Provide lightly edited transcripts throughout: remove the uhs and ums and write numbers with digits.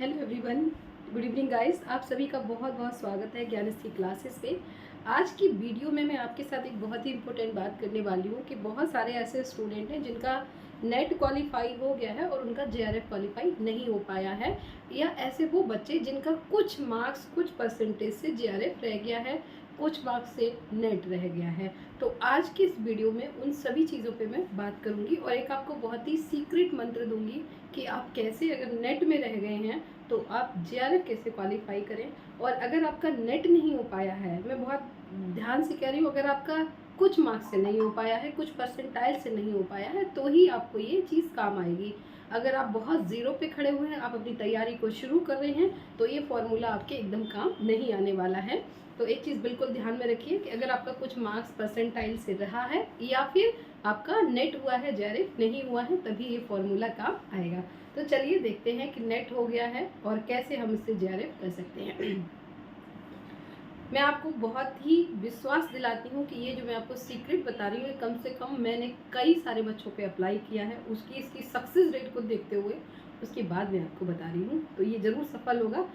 Hello everyone, good evening guys. आप सभी का बहुत बहुत स्वागत है ज्ञानश्री क्लासेस पे। आज की वीडियो में मैं आपके साथ एक बहुत ही इम्पोर्टेंट बात करने वाली हूँ कि बहुत सारे ऐसे स्टूडेंट हैं जिनका नेट क्वालिफाई हो गया है और उनका जेआरएफ क्वालिफाई नहीं हो पाया है, या ऐसे वो बच्चे जिनका कुछ मार्क्स कुछ परसेंटेज से जेआरएफ रह गया है, कुछ मार्क्स से नेट रह गया है। तो आज की इस वीडियो में उन सभी चीज़ों पे मैं बात करूँगी और एक आपको बहुत ही सीक्रेट मंत्र दूंगी कि आप कैसे, अगर नेट में रह गए हैं तो आप जेआरएफ कैसे क्वालिफाई करें। और अगर आपका नेट नहीं हो पाया है, मैं बहुत ध्यान से कह रही हूँ, अगर आपका कुछ मार्क्स से नहीं हो पाया है, कुछ परसेंटाइल से नहीं हो पाया है, तो ही आपको ये चीज़ काम आएगी। अगर आप बहुत ज़ीरो पे खड़े हुए हैं, आप अपनी तैयारी को शुरू कर रहे हैं, तो ये फॉर्मूला आपके एकदम काम नहीं आने वाला है। तो एक चीज़ बिल्कुल ध्यान में रखिए कि अगर आपका कुछ मार्क्स परसेंटाइल से रहा है या फिर आपका नेट हुआ है, जेआरएफ नहीं हुआ है, तभी ये फॉर्मूला काम आएगा। तो चलिए देखते हैं कि नेट हो गया है और कैसे हम इससे जेआरएफ कर सकते हैं। मैं आपको बहुत ही विश्वास दिलाती हूँ कि ये जो मैं आपको सीक्रेट बता रही हूँ, कम से कम मैंने कई सारे बच्चों पे अप्लाई किया है, उसकी इसकी सक्सेस रेट को देखते हुए उसके बाद मैं आपको बता रही हूँ। तो ये ज़रूर सफल होगा।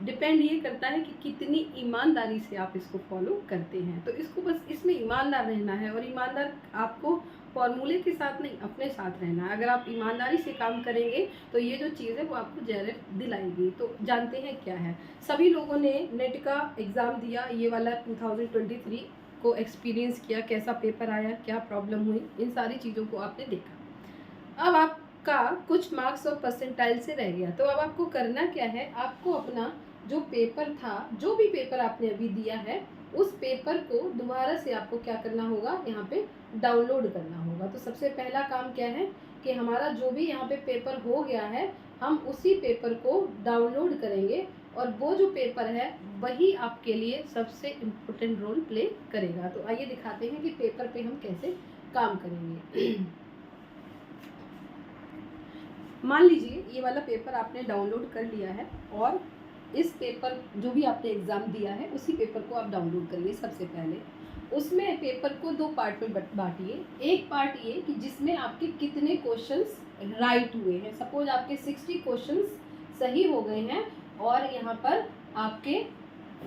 डिपेंड ये करता है कि कितनी ईमानदारी से आप इसको फॉलो करते हैं। तो इसको बस इसमें ईमानदार रहना है, और ईमानदार आपको फॉर्मूले के साथ नहीं, अपने साथ रहना है। अगर आप ईमानदारी से काम करेंगे तो ये जो चीज़ है वो आपको जेआरएफ दिलाएगी। तो जानते हैं क्या है। सभी लोगों ने नेट का एग्ज़ाम दिया, ये वाला 2023 को एक्सपीरियंस किया, कैसा पेपर आया, क्या प्रॉब्लम हुई, इन सारी चीज़ों को आपने देखा। अब आपका कुछ मार्क्स और परसेंटाइल से रह गया, तो अब आपको करना क्या है, आपको अपना जो पेपर था, जो भी पेपर आपने अभी दिया है, उस पेपर को दोबारा से आपको क्या करना होगा, यहाँ पे डाउनलोड करना होगा। तो सबसे पहला काम क्या है कि हमारा जो भी यहाँ पे पेपर हो गया है, हम उसी पेपर को डाउनलोड करेंगे, और वो जो पेपर है वही आपके लिए सबसे इम्पोर्टेंट रोल प्ले करेगा। तो आइए दिखाते हैं कि पेपर पे हम कैसे काम करेंगे। मान लीजिए ये वाला पेपर आपने डाउनलोड कर लिया है, और इस पेपर जो भी आपने एग्ज़ाम दिया है उसी पेपर को आप डाउनलोड करिए। सबसे पहले उसमें पेपर को दो पार्ट में बांटिए। एक पार्ट ये कि जिसमें आपके कितने क्वेश्चंस राइट हुए हैं। सपोज आपके 60 क्वेश्चंस सही हो गए हैं और यहाँ पर आपके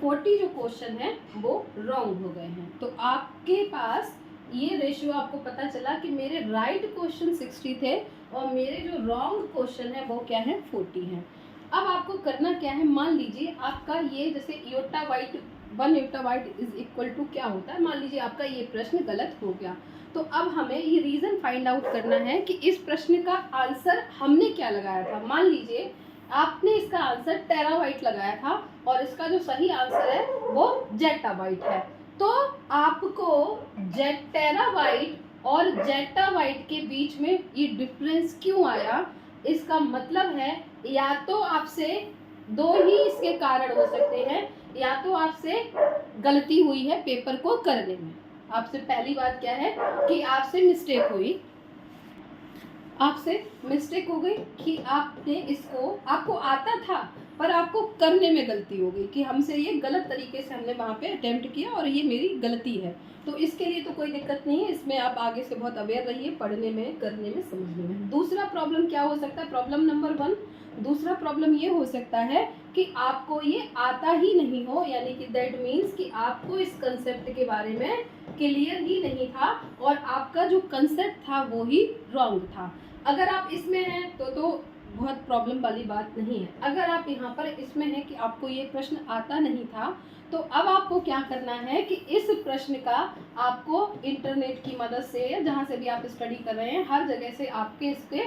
40 जो क्वेश्चन हैं वो रॉन्ग हो गए हैं। तो आपके पास ये रेशियो आपको पता चला कि मेरे राइट क्वेश्चन 60 थे और मेरे जो रॉन्ग क्वेश्चन है वो क्या है, 40 हैं। अब आपको करना क्या है, मान लीजिए आपका ये जैसे iota white 1 iota white is equal to क्या होता है, मान लीजिए आपका ये प्रश्न गलत हो गया। तो अब हमें ये रीज़न फाइंड आउट करना है कि इस प्रश्न का आंसर हमने क्या लगाया था। मान लीजिए आपने इसका आंसर टेराबाइट लगाया था और इसका जो सही आंसर है वो जेटाबाइट है। तो आपको टेराबाइट और जेटाबाइट के बीच में ये डिफरेंस क्यों आया, इसका मतलब है या तो आपसे दो ही इसके कारण हो सकते हैं, या तो आपसे गलती हुई है पेपर को करने में। आपसे पहली बात क्या है कि आपसे मिस्टेक हुई, आपसे मिस्टेक हो गई कि आपने इसको, आपको आता था पर आपको करने में गलती हो गई कि हमसे ये गलत तरीके से हमने वहाँ पे अटेम्प्ट किया और ये मेरी गलती है। तो इसके लिए तो कोई दिक्कत नहीं है, इसमें आप आगे से बहुत अवेयर रहिए, पढ़ने में, करने में, समझने में। दूसरा प्रॉब्लम क्या हो सकता है, प्रॉब्लम नंबर 1, दूसरा प्रॉब्लम ये हो सकता है कि आपको ये आता ही नहीं हो, यानी कि दैट मीन्स कि आपको इस कंसेप्ट के बारे में क्लियर ही नहीं था और आपका जो कंसेप्ट था वो ही रॉन्ग था। अगर आप इसमें हैं तो बहुत प्रॉब्लम वाली बात नहीं है। अगर आप यहाँ पर इसमें हैं कि आपको ये प्रश्न आता नहीं था, तो अब आपको क्या करना है कि इस प्रश्न का आपको इंटरनेट की मदद से या जहाँ से भी आप स्टडी कर रहे हैं, हर जगह से आपके इसके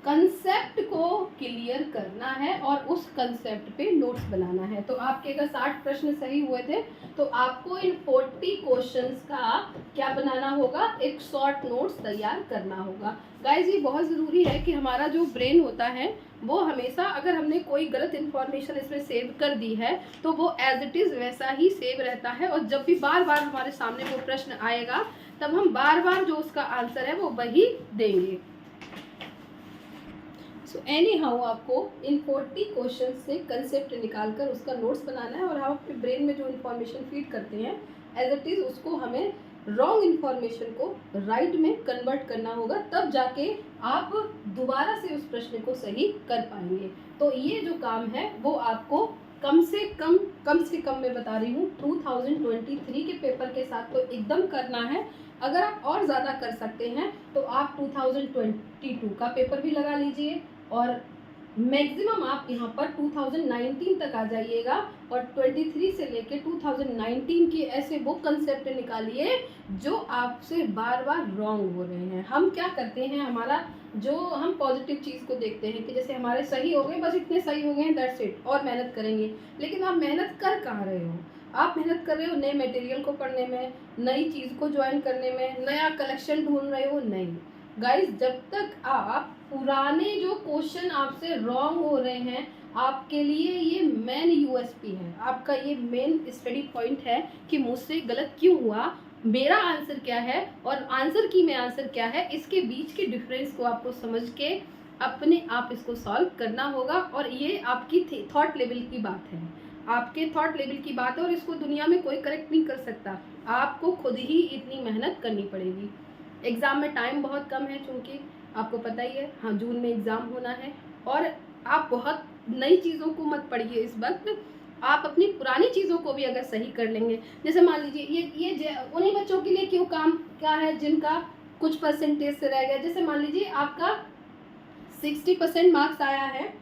कंसेप्ट को क्लियर करना है और उस कंसेप्ट पे नोट्स बनाना है। तो आपके अगर 60 प्रश्न सही हुए थे तो आपको इन 40 क्वेश्चंस का क्या बनाना होगा, एक शॉर्ट नोट्स तैयार करना होगा। गाइज ये बहुत ज़रूरी है कि हमारा जो ब्रेन होता है वो हमेशा, अगर हमने कोई गलत इन्फॉर्मेशन इसमें सेव कर दी है तो वो एज इट इज़ वैसा ही सेव रहता है, और जब भी बार बार हमारे सामने वो प्रश्न आएगा तब हम बार बार जो उसका आंसर है वो वही देंगे। सो एनी हाउ आपको इन 40 क्वेश्चन से कंसेप्ट निकाल कर उसका नोट्स बनाना है, और हम अपने ब्रेन में जो इन्फॉर्मेशन फीड करते हैं एज इट इज़ उसको हमें रॉन्ग इन्फॉर्मेशन को राइट में कन्वर्ट करना होगा, तब जाके आप दोबारा से उस प्रश्न को सही कर पाएंगे। तो ये जो काम है वो आपको कम से कम मैं बता रही हूँ 2023 के पेपर के साथ तो एकदम करना है। अगर आप और ज़्यादा कर सकते हैं तो आप 2022 का पेपर भी लगा लीजिए और मैक्सिमम आप यहाँ पर 2019 तक आ जाइएगा और 23 से लेके 2019 के ऐसे वो कंसेप्ट निकालिए जो आपसे बार बार रॉन्ग हो रहे हैं। हम क्या करते हैं, हमारा जो हम पॉजिटिव चीज़ को देखते हैं कि जैसे हमारे सही हो गए, बस इतने सही हो गए हैं, दैट्स इट, और मेहनत करेंगे। लेकिन आप मेहनत कर कहाँ रहे हो? आप मेहनत कर रहे हो नए मटेरियल को पढ़ने में, नई चीज़ को ज्वाइन करने में, नया कलेक्शन ढूंढ रहे हो। नहीं गाइस, जब तक आप पुराने जो क्वेश्चन आपसे रॉन्ग हो रहे हैं, आपके लिए ये मेन यूएसपी है, आपका ये मेन स्टडी पॉइंट है कि मुझसे गलत क्यों हुआ, मेरा आंसर क्या है और आंसर की में आंसर क्या है, इसके बीच के डिफरेंस को आपको समझ के अपने आप इसको सॉल्व करना होगा। और ये आपकी थॉट लेवल की बात है, आपके थॉट लेवल की बात है और इसको दुनिया में कोई करेक्ट नहीं कर सकता, आपको खुद ही इतनी मेहनत करनी पड़ेगी। एग्ज़ाम में टाइम बहुत कम है, चूँकि आपको पता ही है, हाँ जून में एग्ज़ाम होना है। और आप बहुत नई चीज़ों को मत पढ़िए इस वक्त, आप अपनी पुरानी चीज़ों को भी अगर सही कर लेंगे, जैसे मान लीजिए ये उन्हीं बच्चों के लिए क्यों काम क्या है जिनका कुछ परसेंटेज से रह गया। जैसे मान लीजिए आपका 60% मार्क्स आया है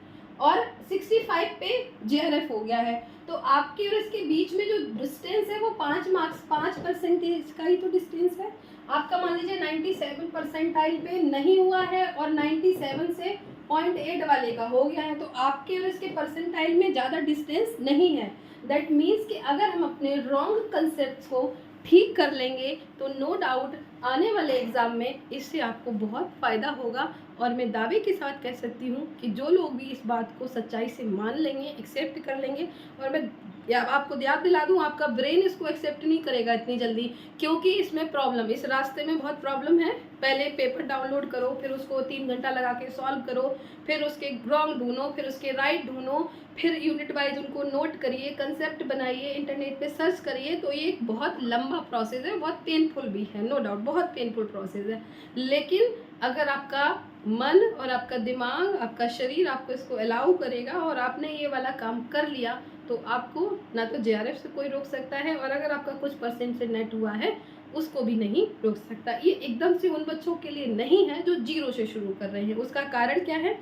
और 65 पे JRF हो गया है, तो आपके और इसके बीच में जो डिस्टेंस है वो 5% का ही तो डिस्टेंस है। आपका मान लीजिए 97 परसेंटाइल पे नहीं हुआ है और 97 से 0.8 वाले का हो गया है, तो आपके और इसके परसेंटाइल में ज़्यादा डिस्टेंस नहीं है। दैट मीन्स कि अगर हम अपने रॉन्ग कंसेप्ट को ठीक कर लेंगे तो नो डाउट आने वाले एग्ज़ाम में इससे आपको बहुत फ़ायदा होगा। और मैं दावे के साथ कह सकती हूँ कि जो लोग भी इस बात को सच्चाई से मान लेंगे, एक्सेप्ट कर लेंगे, और मैं आपको याद दिला दूँ, आपका ब्रेन इसको एक्सेप्ट नहीं करेगा इतनी जल्दी, क्योंकि इसमें प्रॉब्लम, इस रास्ते में बहुत प्रॉब्लम है। पहले पेपर डाउनलोड करो, फिर उसको 3 घंटा लगा के सॉल्व करो, फिर उसके रॉन्ग ढूंढो, फिर उसके राइट ढूंढो, फिर यूनिट वाइज उनको नोट करिए, कंसेप्ट बनाइए, इंटरनेट पे सर्च करिए। तो ये एक बहुत लंबा प्रोसेस है, बहुत पेनफुल भी है, नो डाउट बहुत पेनफुल प्रोसेस है। लेकिन अगर आपका मन और आपका दिमाग, आपका शरीर आपको इसको अलाउ करेगा और आपने ये वाला काम कर लिया, तो आपको ना तो JRF से कोई रोक सकता है, और अगर आपका कुछ परसेंट से नेट हुआ है उसको भी नहीं रोक सकता। ये एकदम से उन बच्चों के लिए नहीं है जो 0 से शुरू कर रहे हैं। उसका कारण क्या है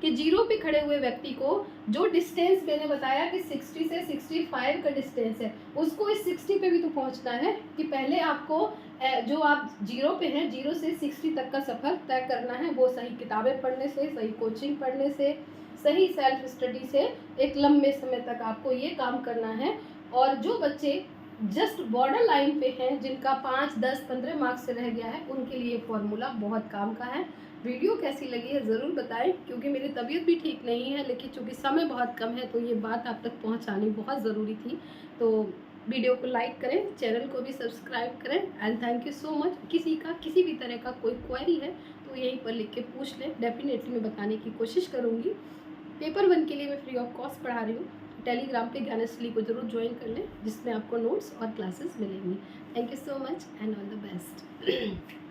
कि 0 पे खड़े हुए व्यक्ति को जो डिस्टेंस मैंने बताया कि 60 से 65 का डिस्टेंस है, उसको इस 60 पे भी तो पहुंचना है कि पहले आपको जो आप 0 पे हैं, 0 से 60 तक का सफ़र तय करना है। वो सही किताबें पढ़ने से, सही कोचिंग पढ़ने से, सही सेल्फ स्टडी से एक लंबे समय तक आपको ये काम करना है। और जो बच्चे जस्ट बॉर्डर लाइन पे हैं, जिनका 5, 10, 15 मार्क्स से रह गया है, उनके लिए फॉर्मूला बहुत काम का है। वीडियो कैसी लगी है ज़रूर बताएं, क्योंकि मेरी तबीयत भी ठीक नहीं है, लेकिन चूँकि समय बहुत कम है तो ये बात आप तक पहुंचानी बहुत ज़रूरी थी। तो वीडियो को लाइक करें, चैनल को भी सब्सक्राइब करें, and thank you so much. किसी भी तरह का कोई क्वेरी है तो यहीं पर लिख के पूछ लें, डेफिनेटली मैं बताने की कोशिश करूँगी। पेपर 1 के लिए मैं फ्री ऑफ कॉस्ट पढ़ा रही हूँ। टेलीग्राम पे ज्ञानस्थली को जरूर ज्वाइन कर लें, जिसमें आपको नोट्स और क्लासेस मिलेंगी। Thank you so much and all the best.